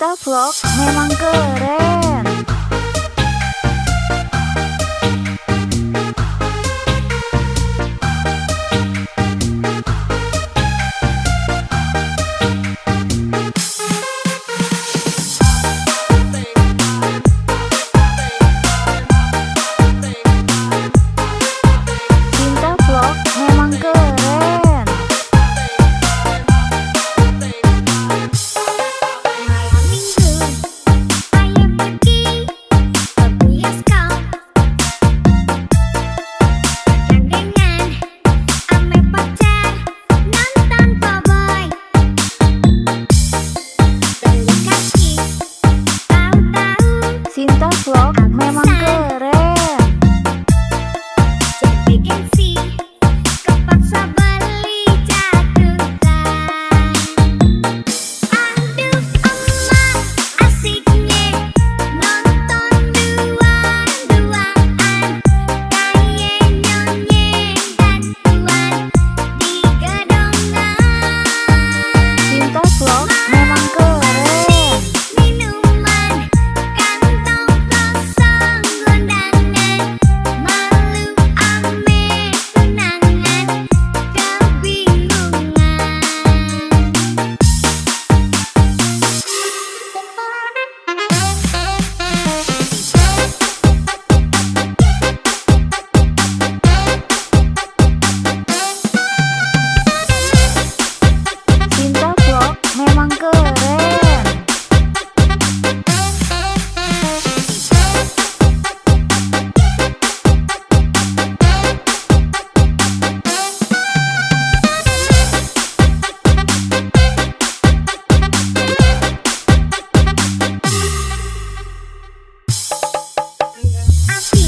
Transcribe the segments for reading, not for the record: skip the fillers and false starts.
Cinta Vlog memang keren. Cinta Vlog memang keren. Malam minggu, ayo pergi ke bioskop. Gandengan, ame pacar, nonton cowboy. Beli kaki, tahu-tahu Cinta Vlog memang keren. jadi gengsi, kepaksa beli jatuhkan. Aduh emak, asiknya nonton dua-duaan, kayak nyonyeng dan tuan di gedongan. Cinta Vlog memang keren. Minuman, kantong kosong gondangan, malu ame tunangan, kebingungan. Cinta Vlog memang keren. Api,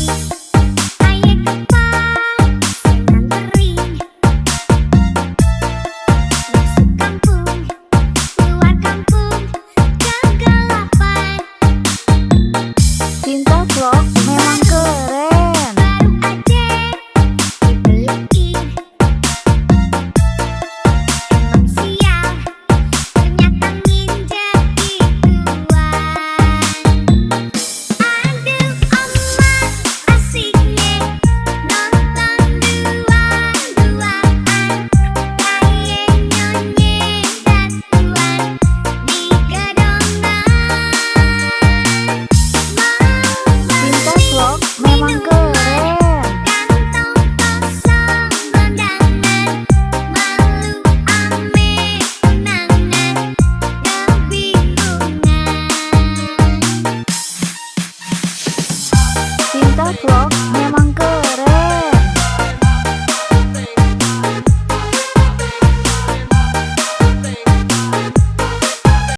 aye kepak, senang masuk kampung, keluar kampung, kegelapan. Cinta Vlog